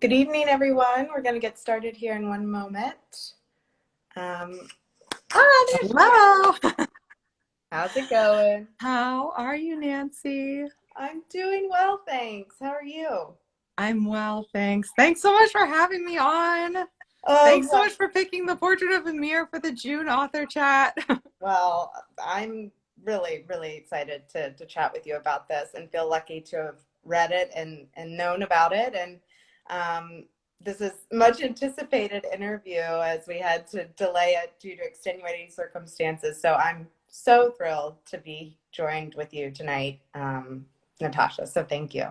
Good evening, everyone. We're going to get started here in one moment. Hi, there's Hello. How's it going? How are you, Nancy? I'm doing well, thanks. How are you? I'm well, thanks. Thanks so much for having me on. Oh, Thanks so much for picking the portrait of Amir for the June author chat. well, I'm really excited to chat with you about this and feel lucky to have read it and known about it. And this is much anticipated interview as we had to delay it due to extenuating circumstances. So I'm so thrilled to be joined with you tonight, Natasha. So thank you.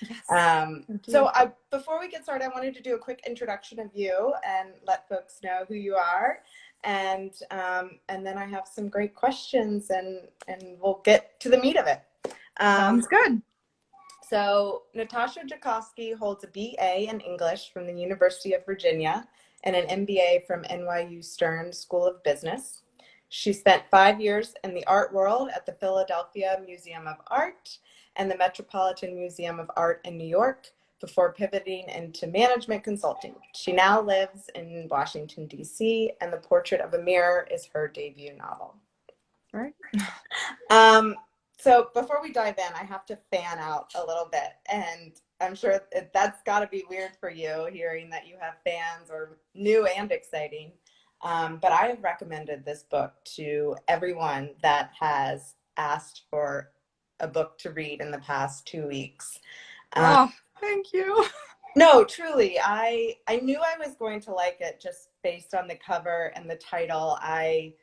Yes. Thank you. Before we get started, I wanted to do a quick introduction of you and let folks know who you are. And then I have some great questions and we'll get to the meat of it. Sounds good. So Natasha Joukovsky holds a BA in English from the University of Virginia and an MBA from NYU Stern School of Business. She spent 5 years in the art world at the Philadelphia Museum of Art and the Metropolitan Museum of Art in New York before pivoting into management consulting. She now lives in Washington, D.C., and The Portrait of Amir is her debut novel. Right. So before we dive in, I have to fan out a little bit. And I'm sure that's got to be weird for you, hearing that you have fans, or new and exciting. But I have recommended this book to everyone that has asked for a book to read in the past 2 weeks. Oh, thank you. No, truly, I knew I was going to like it just based on the cover and the title. I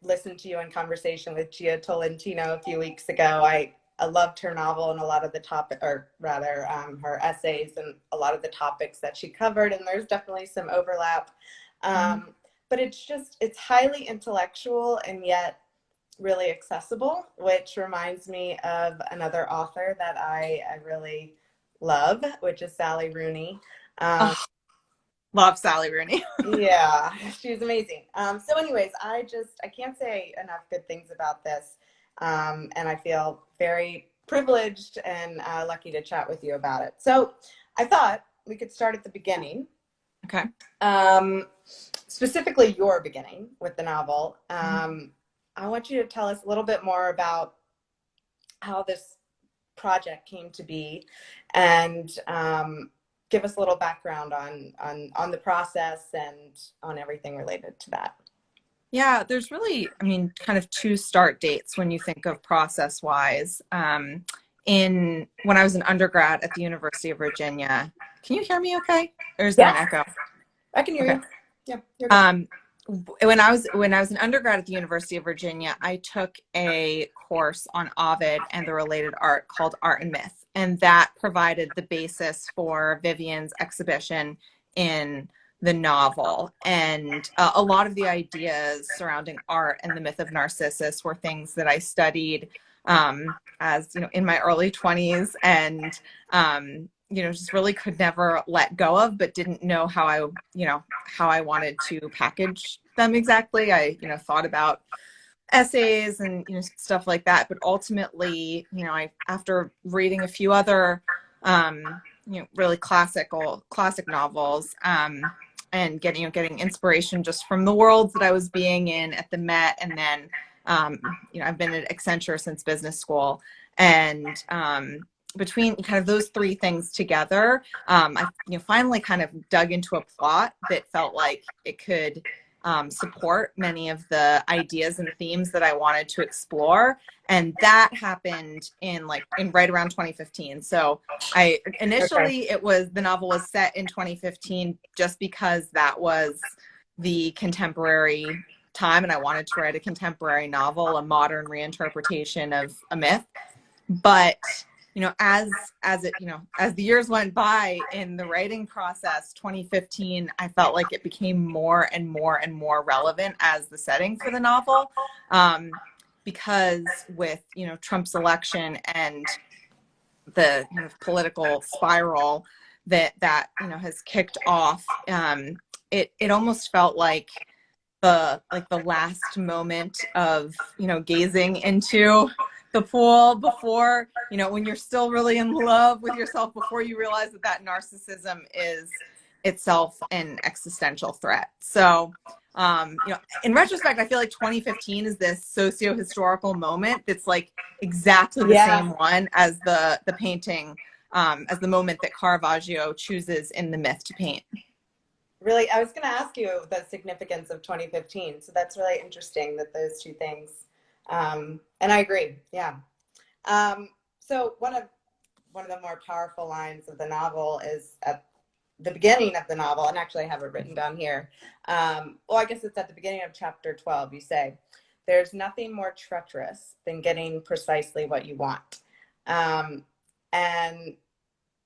listened to you in conversation with Gia Tolentino a few weeks ago. I loved her novel and a lot of the topic, or rather her essays and a lot of the topics that she covered. And there's definitely some overlap. But it's highly intellectual and yet really accessible, which reminds me of another author that I really love, which is Sally Rooney. Love Sally Rooney. Yeah, she's amazing. So anyways, I can't say enough good things about this. And I feel very privileged and lucky to chat with you about it. So I thought we could start at the beginning. Okay. Specifically your beginning with the novel. I want you to tell us a little bit more about how this project came to be and give us a little background on the process and on everything related to that. Yeah, there's really, kind of two start dates when you think of process-wise. When I was an undergrad at the University of Virginia. Can you hear me okay? Or is there an echo? I can hear you. Yeah. You're good. When I was an undergrad at the University of Virginia, I took a course on Ovid and the related art called Art and Myth, and that provided the basis for Vivian's exhibition in the novel. And a lot of the ideas surrounding art and the myth of Narcissus were things that I studied as in my early 20s, and just really could never let go of, but didn't know how I wanted to package them exactly. I thought about essays and stuff like that, but ultimately after reading a few other really classic novels and getting inspiration just from the worlds that I was being in at the Met, and then I've been at Accenture since business school, and between kind of those three things together, I finally kind of dug into a plot that felt like it could support many of the ideas and themes that I wanted to explore. And that happened in right around 2015. So the novel was set in 2015 just because that was the contemporary time, and I wanted to write a contemporary novel, a modern reinterpretation of a myth. But as the years went by in the writing process, 2015, I felt like it became more and more and more relevant as the setting for the novel, because with Trump's election and the kind of political spiral that has kicked off, it almost felt like the last moment of gazing into the pool before, when you're still really in love with yourself, before you realize that narcissism is itself an existential threat. So, in retrospect, I feel like 2015 is this socio-historical moment that's like exactly the same one as the painting, as the moment that Caravaggio chooses in the myth to paint. Really, I was going to ask you the significance of 2015. So that's really interesting that those two things. And I agree. Yeah. So one of the more powerful lines of the novel is at the beginning of the novel, and actually I have it written down here. Well, I guess it's at the beginning of chapter 12. You say, "There's nothing more treacherous than getting precisely what you want." And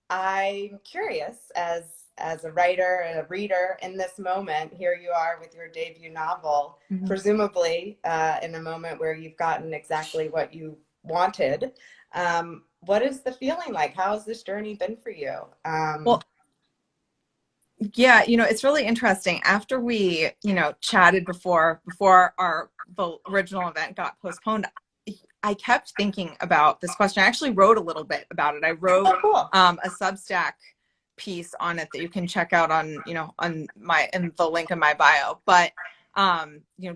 I'm curious, as a writer and a reader in this moment, here you are with your debut novel, presumably in a moment where you've gotten exactly what you wanted. What is the feeling like? How has this journey been for you? Well, yeah, it's really interesting. After we, chatted before the original event got postponed, I kept thinking about this question. I actually wrote a little bit about it. I wrote a Substack piece on it that you can check out on in the link in my bio. But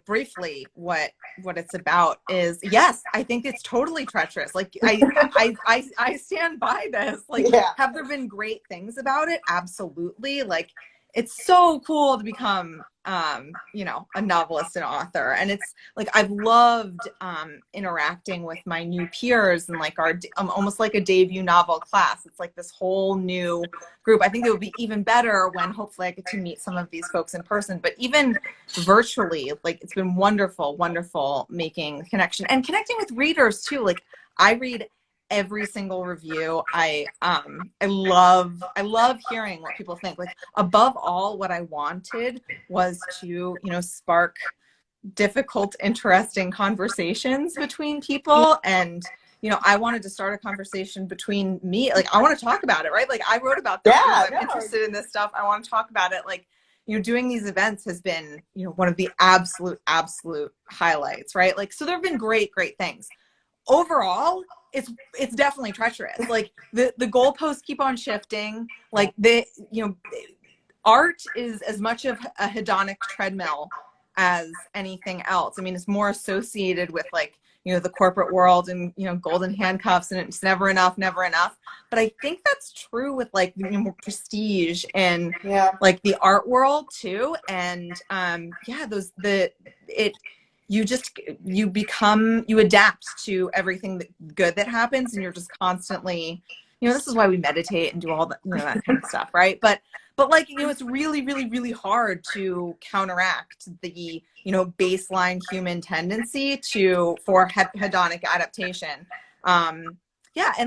briefly, what it's about is, yes, I think it's totally treacherous. Like I stand by this. Like, have there been great things about it? Absolutely. Like, it's so cool to become a novelist and author, and it's like I've loved interacting with my new peers and like our almost like a debut novel class. It's like this whole new group. I think it would be even better when hopefully I get to meet some of these folks in person, but even virtually, like it's been wonderful making connection and connecting with readers too. Like I read every single review. I love hearing what people think. Like above all, what I wanted was to spark difficult, interesting conversations between people. And I wanted to start a conversation between me. Like I want to talk about it, right? Like I wrote about this because I'm interested in this stuff. I want to talk about it. Like doing these events has been one of the absolute highlights, right? Like so there have been great things. Overall, it's definitely treacherous. Like the goalposts keep on shifting. Like art is as much of a hedonic treadmill as anything else. I mean, it's more associated with like the corporate world and golden handcuffs, and it's never enough. But I think that's true with like prestige and like the art world too. And you adapt to everything good that happens, and you're just constantly, this is why we meditate and do all that, that kind of stuff, right? But like, it's really hard to counteract the, baseline human tendency for hedonic adaptation. And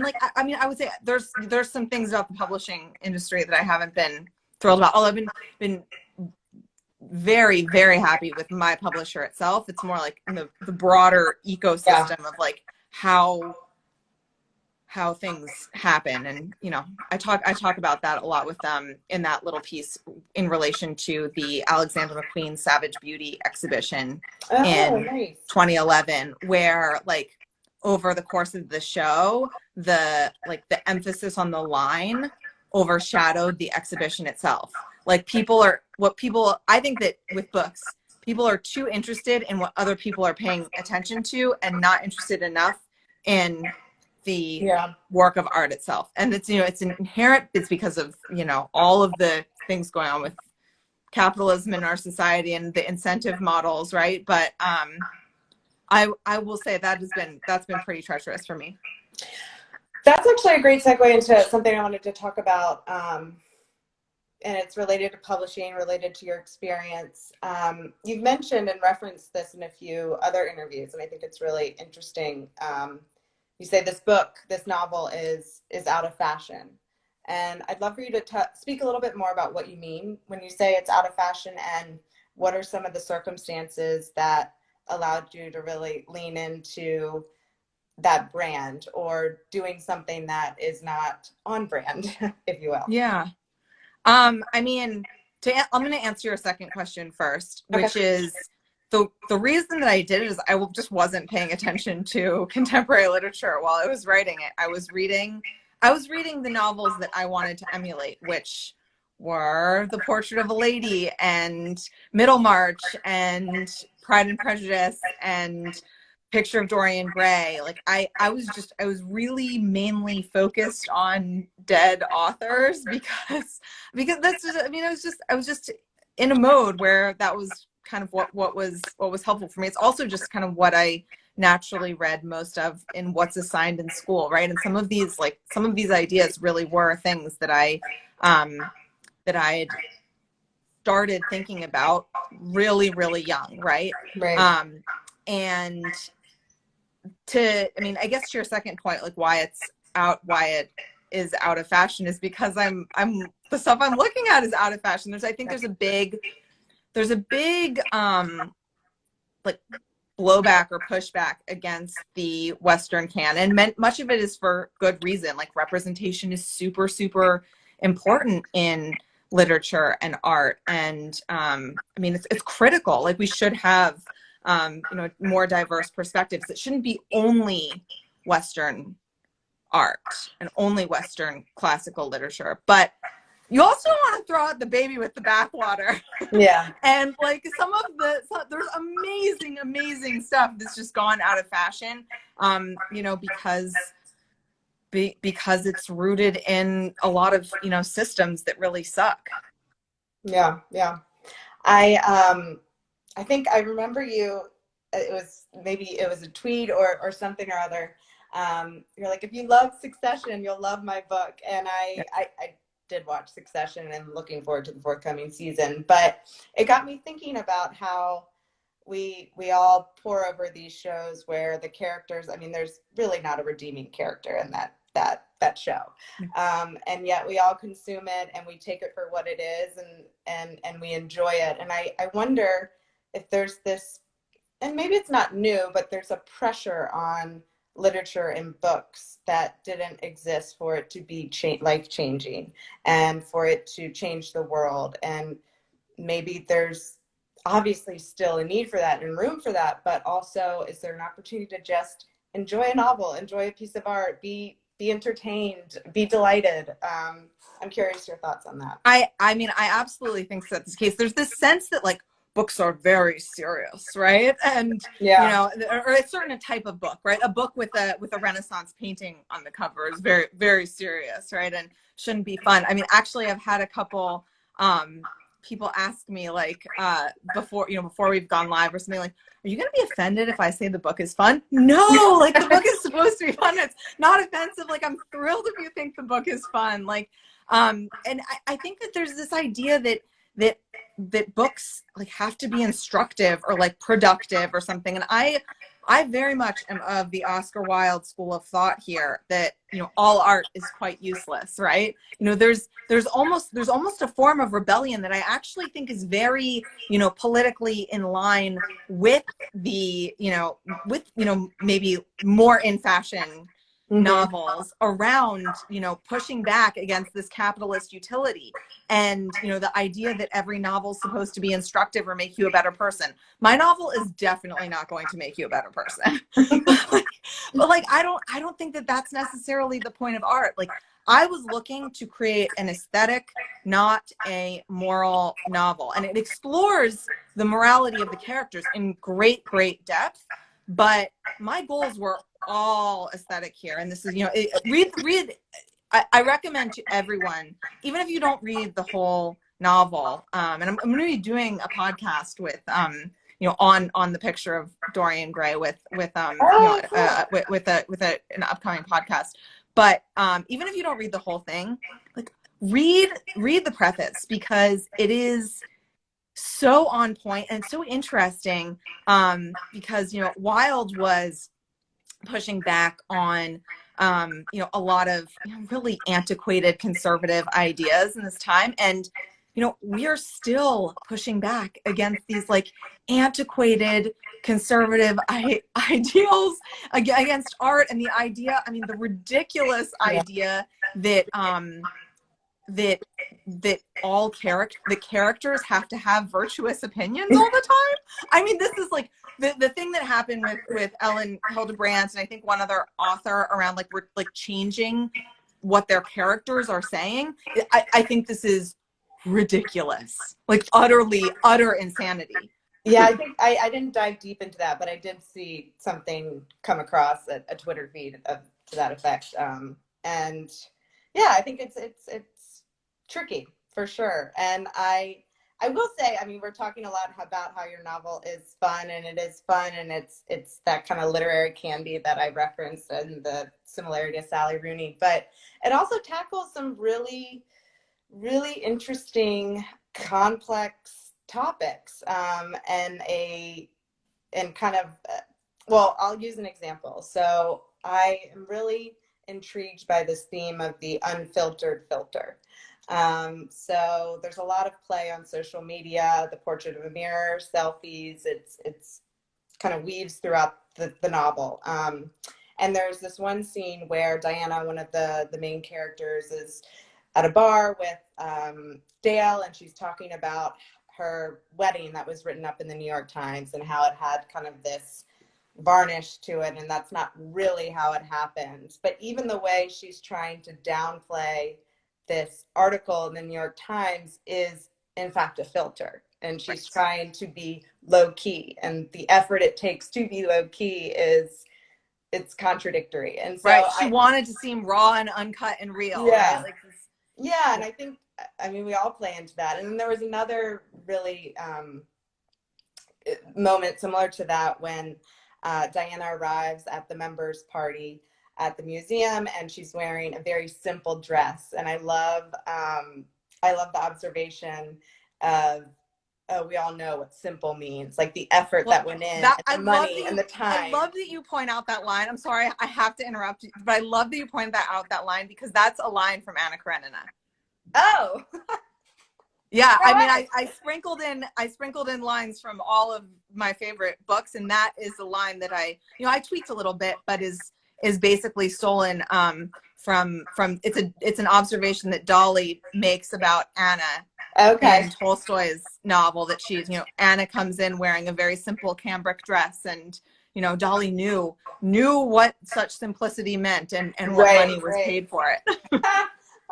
like, I mean, I would say there's some things about the publishing industry that I haven't been thrilled about. Although I've been very happy with my publisher itself. It's more like the broader ecosystem of like how things happen. And I talk about that a lot with them in that little piece in relation to the Alexander McQueen Savage Beauty exhibition in 2011, where like over the course of the show, the emphasis on the line overshadowed the exhibition itself. Like I think that with books, people are too interested in what other people are paying attention to and not interested enough in the work of art itself. And it's, it's inherent. It's because of, all of the things going on with capitalism in our society and the incentive models. Right. But I will say that's been pretty treacherous for me. That's actually a great segue into something I wanted to talk about. And it's related to publishing, related to your experience. You've mentioned and referenced this in a few other interviews, and I think it's really interesting. You say this novel is out of fashion. And I'd love for you to speak a little bit more about what you mean when you say it's out of fashion, and what are some of the circumstances that allowed you to really lean into that brand, or doing something that is not on brand, if you will. Yeah. I mean, I'm going to answer your second question first, which is the reason that I did it is I just wasn't paying attention to contemporary literature while I was writing it. I was reading the novels that I wanted to emulate, which were The Portrait of a Lady and Middlemarch and Pride and Prejudice and Picture of Dorian Gray. Like I was really mainly focused on dead authors because that's just, I mean, I was just in a mode where that was kind of what was helpful for me. It's also just kind of what I naturally read most of in what's assigned in school, right? And some of these ideas really were things that I had started thinking about really, really young, right? Right. And I mean, I guess to your second point, like why it is out of fashion is because the stuff I'm looking at is out of fashion. I think there's a big like blowback or pushback against the Western canon. Much of it is for good reason. Like representation is super, super important in literature and art. And I mean, it's critical. Like we should have, more diverse perspectives. It shouldn't be only Western art and only Western classical literature, but you also want to throw out the baby with the bathwater. Yeah. And like there's amazing stuff that's just gone out of fashion, because it's rooted in a lot of, systems that really suck. Yeah. Yeah. I think I remember you, it was a tweet or something or other. You're like, if you love Succession, you'll love my book. And I did watch Succession and looking forward to the forthcoming season. But it got me thinking about how we all pour over these shows where the characters, I mean, there's really not a redeeming character in that show. And yet we all consume it and we take it for what it is and we enjoy it. And I wonder if there's this, and maybe it's not new, but there's a pressure on literature and books that didn't exist for it to be life-changing and for it to change the world. And maybe there's obviously still a need for that and room for that, but also is there an opportunity to just enjoy a novel, enjoy a piece of art, be entertained, be delighted? I'm curious your thoughts on that. I mean, I absolutely think that's the case. There's this sense that like books are very serious, right? And Yeah. or a certain type of book, right? A book with a Renaissance painting on the cover is very, very serious, right? And shouldn't be fun. I mean, actually, I've had a couple people ask me like before we've gone live or something, like, are you going to be offended if I say the book is fun? No, like the book is supposed to be fun. It's not offensive. Like I'm thrilled if you think the book is fun. Like, and I think that there's this idea that books like have to be instructive or like productive or something. And I very much am of the Oscar Wilde school of thought here that, all art is quite useless, right? There's almost a form of rebellion that I actually think is very, politically in line with the, maybe more in fashion novels around, pushing back against this capitalist utility and, the idea that every novel is supposed to be instructive or make you a better person. My novel is definitely not going to make you a better person. but I don't think that that's necessarily the point of art. Like I was looking to create an aesthetic, not a moral novel. And it explores the morality of the characters in great, great depth. But my goals were all aesthetic here. And this is, read. I recommend to everyone, even if you don't read the whole novel, and I'm going to be doing a podcast with, on the Picture of Dorian Gray with an upcoming podcast. But even if you don't read the whole thing, like read the preface because it is so on point and so interesting. Because Wilde was pushing back on a lot of really antiquated conservative ideas in this time, and we are still pushing back against these like antiquated conservative ideals against art and the idea, the ridiculous idea that that the characters have to have virtuous opinions all the time. I mean, this is like the thing that happened with Ellen Hildebrandt and I think one other author around like changing what their characters are saying. I think this is ridiculous, like utter insanity. Yeah, I think I didn't dive deep into that, but I did see something come across a Twitter feed to that effect. And yeah, I think it's tricky for sure. And I will say, I mean, we're talking a lot about how your novel is fun, and it is fun, and it's that kind of literary candy that I referenced and the similarity to Sally Rooney, but it also tackles some really, really interesting, complex topics, and kind of, well, I'll use an example. So I am really intrigued by this theme of the unfiltered filter. So there's a lot of play on social media, the portrait of a mirror, selfies. It's kind of weaves throughout the novel. And there's this one scene where Diana, one of the main characters, is at a bar with Dale, and she's talking about her wedding that was written up in the New York Times and how it had kind of this varnish to it, and that's not really how it happened. But even the way she's trying to downplay this article in the New York Times is in fact a filter, and she's trying to be low key, and the effort it takes to be low key it's contradictory. And so she wanted to seem raw and uncut and real. Yeah. Right? Like this, yeah, and I think, I mean, we all play into that. And then there was another really moment similar to that when Diana arrives at the members' party at the museum, and she's wearing a very simple dress. And I love the observation of, oh, we all know what simple means, like the effort that went in, and the money and the time. I love that you point out that line. I'm sorry, I have to interrupt you, but I love that you point that line, because that's a line from Anna Karenina. Oh. Yeah, I mean, I sprinkled in lines from all of my favorite books, and that is the line that I tweaked a little bit, but is basically stolen from it's an observation that Dolly makes about Anna. Okay. In Tolstoy's novel, that she's, Anna comes in wearing a very simple cambric dress, and Dolly knew what such simplicity meant, and what money was paid for it.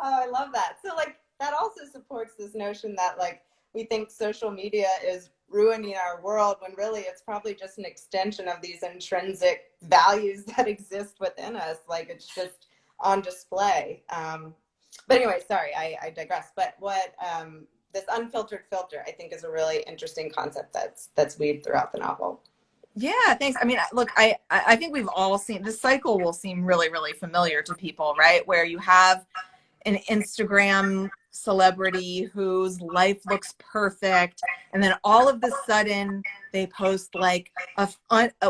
Oh, I love that. So like that also supports this notion that like we think social media is ruining our world, when really it's probably just an extension of these intrinsic values that exist within us. Like it's just on display. But anyway, sorry, I digress. But what this unfiltered filter, I think, is a really interesting concept that's weaved throughout the novel. Yeah, thanks. I mean, look, I think we've all seen this cycle. Will seem really, really familiar to people, right? Where you have an Instagram celebrity whose life looks perfect, and then all of a sudden they post like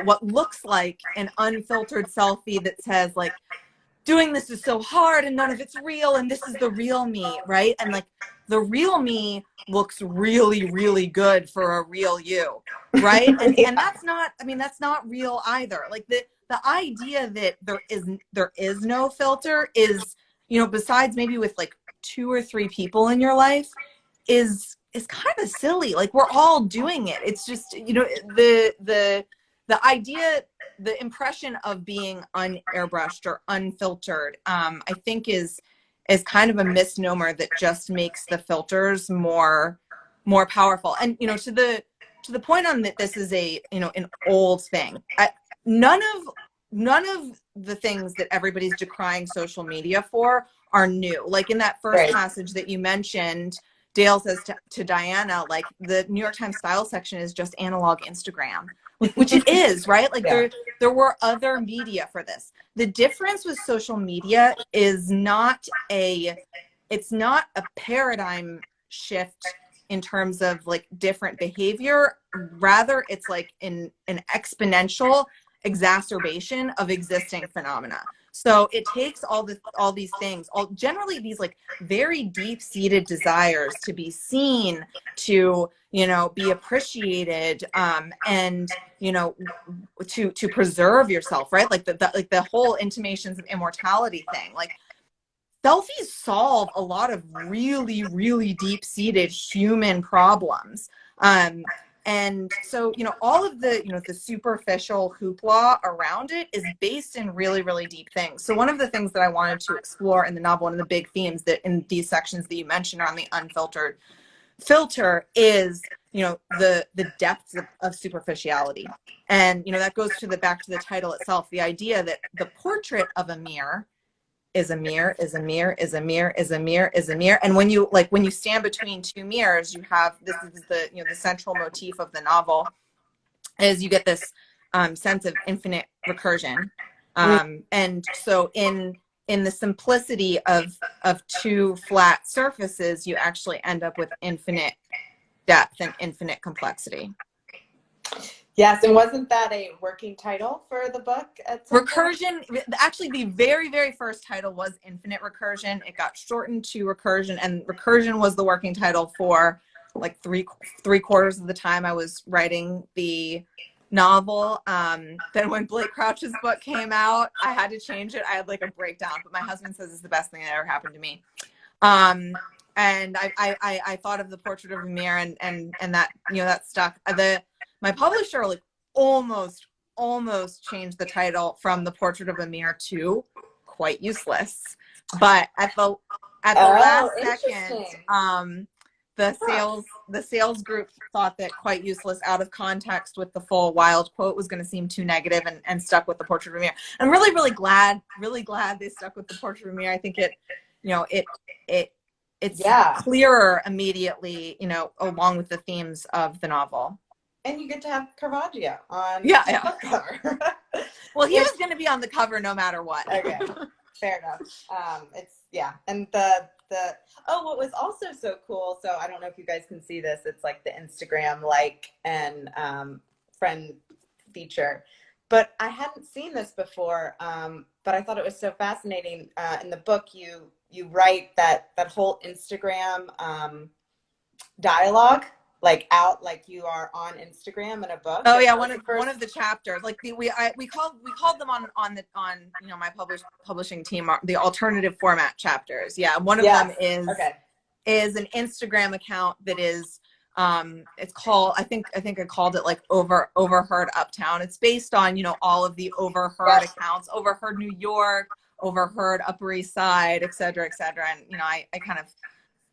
what looks like an unfiltered selfie that says like, doing this is so hard and none of it's real, and this is the real me, right? And like the real me looks really, really good for a real you, right? And Yeah. and that's not real either. Like the idea that there is no filter is, besides maybe with like 2 or 3 people in your life, is kind of silly. Like we're all doing it. It's just, the idea, the impression of being unairbrushed or unfiltered, I think is kind of a misnomer that just makes the filters more powerful. And to the point on that, this is an old thing. None of the things that everybody's decrying social media for are new. Like in that first passage that you mentioned, Dale says to Diana, like the New York Times style section is just analog Instagram. Which it is, right? Like there were other media for this. The difference with social media is it's not a paradigm shift in terms of like different behavior. Rather, it's like an exponential exacerbation of existing phenomena. So it takes all these things, generally these like very deep-seated desires to be seen, to be appreciated, and to preserve yourself, right? Like the whole intimations of immortality thing. Like selfies solve a lot of really, really deep-seated human problems. And so, all of the, the superficial hoopla around it is based in really, really deep things. So one of the things that I wanted to explore in the novel, one of the big themes that in these sections that you mentioned around the unfiltered filter is, the depths of superficiality. And, that goes to back to the title itself, the idea that the portrait of a mirror is a mirror, is a mirror, is a mirror, is a mirror, is a mirror. And when you stand between two mirrors, you have, this is the, the central motif of the novel, is you get this sense of infinite recursion. And so in the simplicity of two flat surfaces, you actually end up with infinite depth and infinite complexity. Yes, and wasn't that a working title for the book at some Recursion, actually the very, very first title was Infinite Recursion. It got shortened to Recursion, and Recursion was the working title for like three quarters of the time I was writing the novel. Then when Blake Crouch's book came out, I had to change it. I had like a breakdown, but my husband says it's the best thing that ever happened to me. And I thought of the portrait of a mirror, and that, that stuck. My publisher like almost changed the title from The Portrait of a Mirror to Quite Useless, but at the last second, the sales group thought that Quite Useless, out of context with the full Wild quote, was going to seem too negative, and stuck with The Portrait of a Mirror. I'm really glad they stuck with The Portrait of a Mirror. I think it's clearer immediately, along with the themes of the novel. And you get to have Caravaggio on the book cover. Well, he was going to be on the cover no matter what. Okay, fair enough. And what was also so cool, so I don't know if you guys can see this, it's like the Instagram and friend feature, but I hadn't seen this before, but I thought it was so fascinating. In the book, you write that whole Instagram dialogue out like you are on Instagram in a book. Oh yeah, one of the chapters, like we called them on my publishing team the alternative format chapters. Yeah, one of them is an Instagram account that is it's called, I think I called it like Overheard Uptown. It's based on all of the overheard accounts, Overheard New York, Overheard Upper East Side, et cetera, and I kind of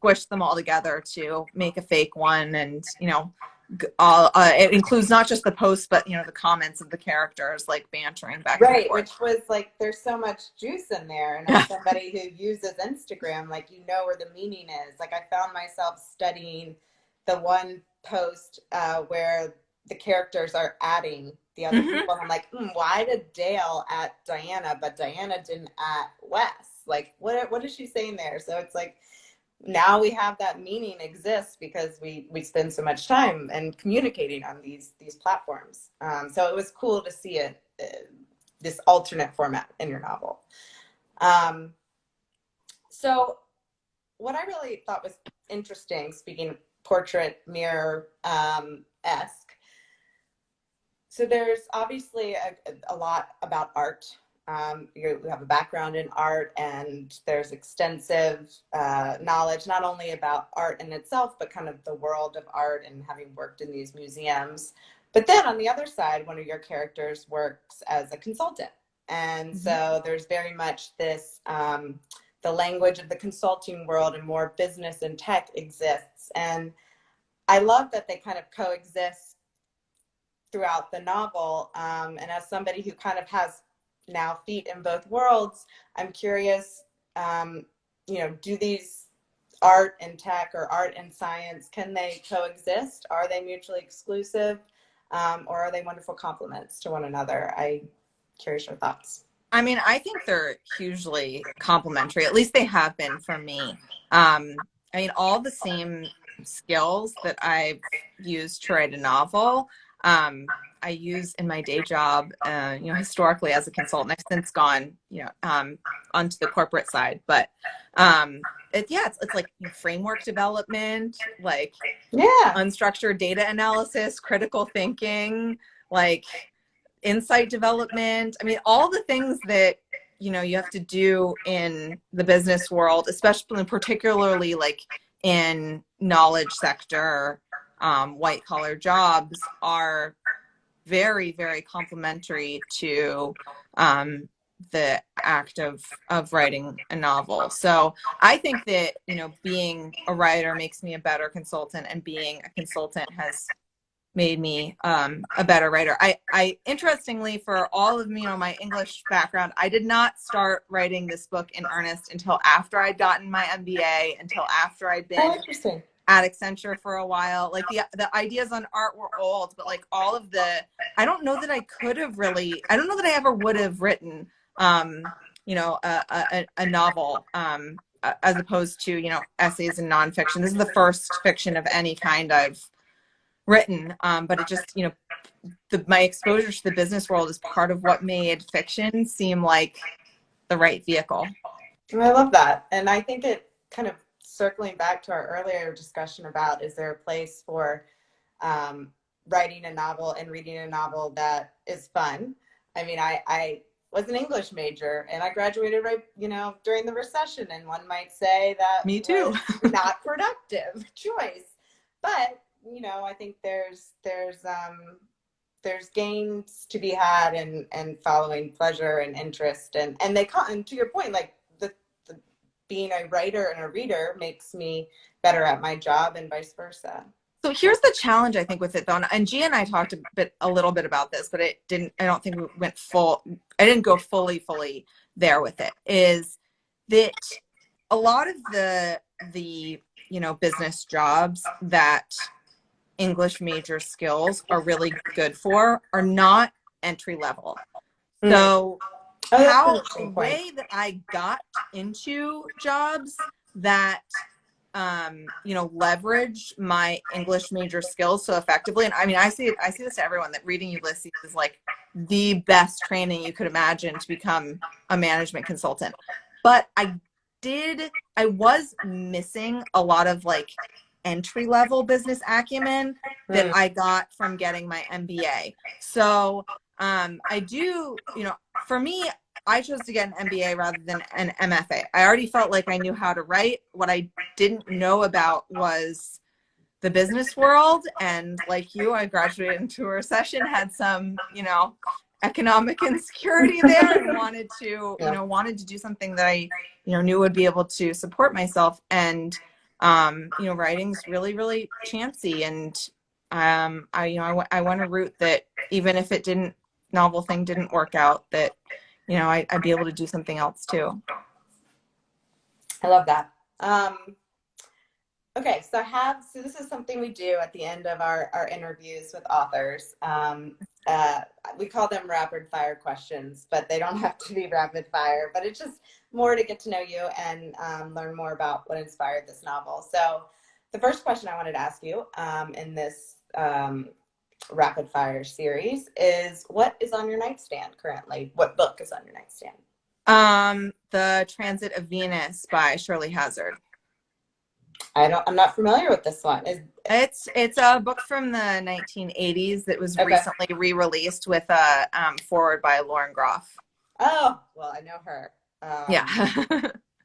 squished them all together to make a fake one, and it includes not just the posts, but the comments of the characters like bantering back and forth. Which was like, there's so much juice in there, and as somebody who uses Instagram, where the meaning is. Like, I found myself studying the one post where the characters are adding the other people, and I'm like, why did Dale at Diana, but Diana didn't at Wes? Like, what is she saying there? So it's like, now we have that meaning exists because we spend so much time and communicating on these platforms. So it was cool to see this alternate format in your novel. So what I really thought was interesting, speaking portrait mirror esque. So there's obviously a lot about art. You have a background in art, and there's extensive knowledge not only about art in itself, but kind of the world of art and having worked in these museums. But then on the other side, one of your characters works as a consultant. And so there's very much this, the language of the consulting world and more business and tech exists. And I love that they kind of coexist throughout the novel. And as somebody who kind of has now feet in both worlds, I'm curious, do these art and tech or art and science, can they coexist? Are they mutually exclusive? Or are they wonderful complements to one another? I'm curious your thoughts. I mean, I think they're hugely complementary. At least they have been for me. I mean, all the same skills that I've used to write a novel, I use in my day job, historically as a consultant. I've since gone, onto the corporate side, but it's like framework development, unstructured data analysis, critical thinking, like insight development. I mean, all the things that you have to do in the business world, especially particularly like in knowledge sector, white collar jobs are very, very complementary to the act of writing a novel. So I think that, being a writer makes me a better consultant, and being a consultant has made me a better writer. I interestingly, for all of my English background, I did not start writing this book in earnest until after I'd gotten my MBA, until after I'd Oh, been interesting. at Accenture for a while. Like the ideas on art were old, but like all of I don't know that I could have really, I don't know that I ever would have written, a novel, as opposed to, essays and nonfiction. This is the first fiction of any kind I've written. But it just, my exposure to the business world is part of what made fiction seem like the right vehicle. I love that. And I think it kind of circling back to our earlier discussion about, is there a place for writing a novel and reading a novel that is fun? I mean, I was an English major and I graduated right, during the recession, and one might say that Me too. was not productive choice. But, I think there's gains to be had and following pleasure and interest, and they come, and to your point, like the being a writer and a reader makes me better at my job and vice versa. So here's the challenge, I think, with it though, and Gia and I talked a little bit about this, but I don't think we went I didn't go fully there with it, is that a lot of the business jobs that English major skills are really good for are not entry level. So the way that I got into jobs that leverage my English major skills so effectively, and I mean I see this to everyone, that reading Ulysses is like the best training you could imagine to become a management consultant. But I was missing a lot of like entry level business acumen that I got from getting my MBA. So I do, for me, I chose to get an MBA rather than an MFA. I already felt like I knew how to write. What I didn't know about was the business world. And like you, I graduated into a recession, had some, economic insecurity there, and wanted to do something that I, knew would be able to support myself. And, writing's really, really chancy. And I went a route that, even if novel thing didn't work out, that, I'd be able to do something else too. I love that. Okay, so this is something we do at the end of our interviews with authors. We call them rapid fire questions, but they don't have to be rapid fire, but it's just more to get to know you and learn more about what inspired this novel. So the first question I wanted to ask you in this rapid fire series is, what is on your nightstand currently? What book is on your nightstand? The Transit of Venus by Shirley Hazard. I'm not familiar with this one. It's a book from the 1980s that was recently re-released with a foreword by Lauren Groff. Oh, well, I know her. Yeah.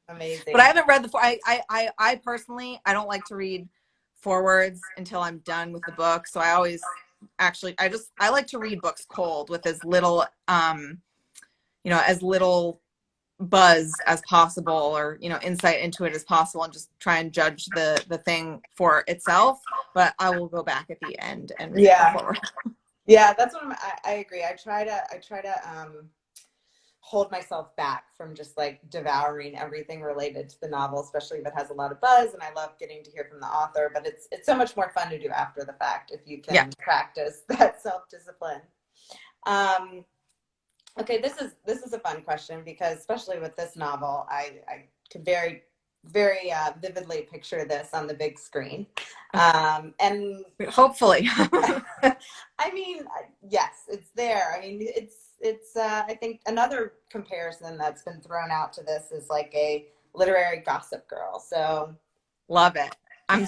Amazing. But I haven't read I personally, I don't like to read forewords until I'm done with the book. So I always I like to read books cold, with as little as little buzz as possible, or insight into it as possible, and just try and judge the thing for itself. But I will go back at the end and read the forward. Yeah, that's what I agree. I try to hold myself back from just like devouring everything related to the novel, especially if it has a lot of buzz, and I love getting to hear from the author, but it's so much more fun to do after the fact if you can practice that self-discipline. Okay, this is a fun question, because especially with this novel, I could very, very vividly picture this on the big screen. And hopefully. I mean, yes, it's there. I mean, it's I think another comparison that's been thrown out to this is like a literary Gossip Girl. So love it. I'm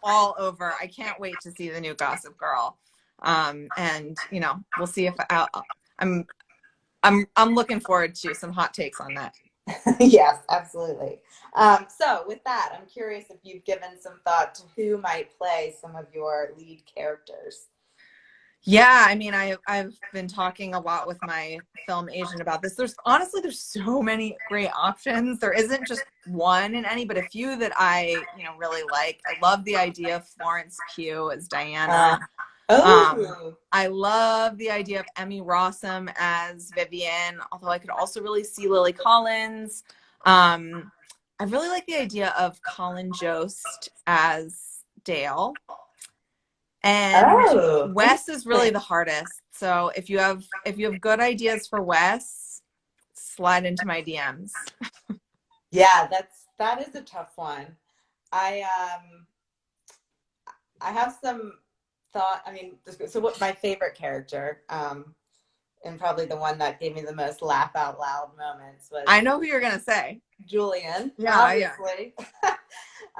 all over. I can't wait to see the new Gossip Girl. And we'll see if I'm I'm looking forward to some hot takes on that. Yes, absolutely. So with that, I'm curious if you've given some thought to who might play some of your lead characters. Yeah, I mean, I've been talking a lot with my film agent about this. There's so many great options. There isn't just one in any, but a few that I, really like. I love the idea of Florence Pugh as Uh, Diana. oh, I love the idea of Emmy Rossum as Vivian, although I could also really see Lily Collins. I really like the idea of Colin Jost as Dale. And oh, Wes is really interesting. the hardest. So if you have good ideas for Wes, slide into my DMs. Yeah, that is a tough one. I I have some thought. I mean, so what my favorite character, and probably the one that gave me the most laugh out loud moments was I know who you're gonna say. Julian, Yeah, yeah. obviously.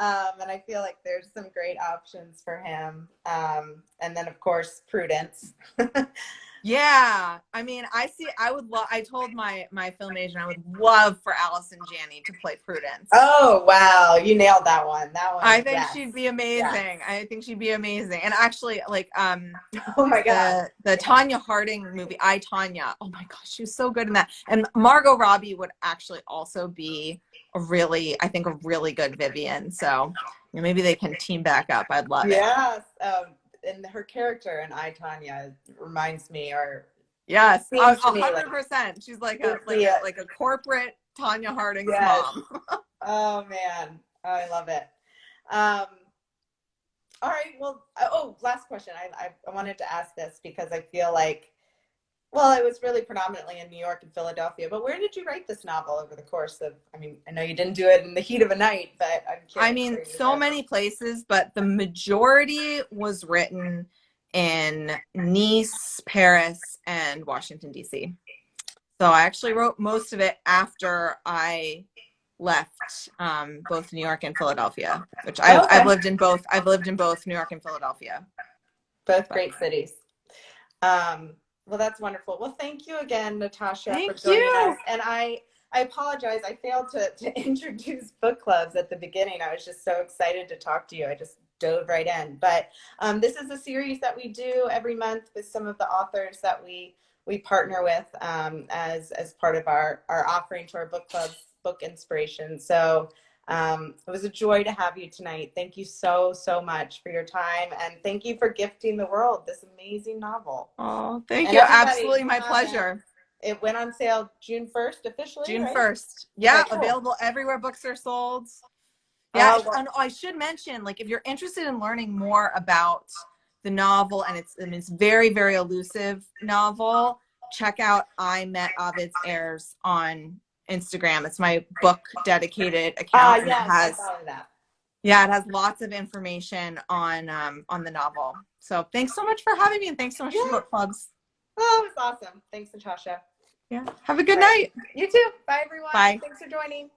And I feel like there's some great options for him. And then of course Prudence. Yeah, I mean, I told my film agent I would love for Allison Janney to play Prudence. Oh wow, you nailed that one. That I one, think yes. she'd be Yes. amazing. I think she'd be amazing. And actually, like, Oh my God. the Tanya Harding movie, I, Tanya. Oh my gosh, she was so good in that. And Margot Robbie would actually also be I think, a really good Vivian. So maybe they can team back up. I'd love it. Yes. And her character in I, Tanya reminds me or Yes, seems to me like 100%. She's like would a like be a a like a corporate Tanya Harding's yes. mom. Oh man. Oh, I love it. Um, all right. Well, last question. I wanted to ask this because I feel like, well, it was really predominantly in New York and Philadelphia, but where did you write this novel over the course of, I mean, I know you didn't do it in the heat of a night, but I'm I curious mean, where you so wrote. many places, but the majority was written in Nice, Paris, and Washington, D.C. So I actually wrote most of it after I left both New York and Philadelphia, which Oh, I've okay. lived in both. I've lived in both New York and Philadelphia. Both But great cities. Well, that's wonderful. Well, thank you again, Natasha, for thank joining us. you. And I apologize. I failed to introduce book clubs at the beginning. I was just so excited to talk to you. I just dove right in. But this is a series that we do every month with some of the authors that we partner with as part of our offering to our book clubs, book inspiration. So it was a joy to have you tonight. Thank you so, so much for your time. And thank you for gifting the world this amazing novel. Oh, thank And you. everybody, Absolutely my pleasure. it went on sale June 1st officially, June right? 1st. Okay, Yeah, cool. available everywhere books are sold. Yeah, Well, I should mention, like, if you're interested in learning more about the novel, and it's very, very elusive novel, check out I Met Ovid's Heirs on Instagram. It's my book dedicated account, and yes, I follow that. it has lots of information on the novel. So thanks so much for having me, and thanks so much to Yeah. book clubs. Oh, it was awesome. Thanks, Natasha. Yeah. Have a good All right. night. You too. Bye, everyone. Bye. Thanks for joining.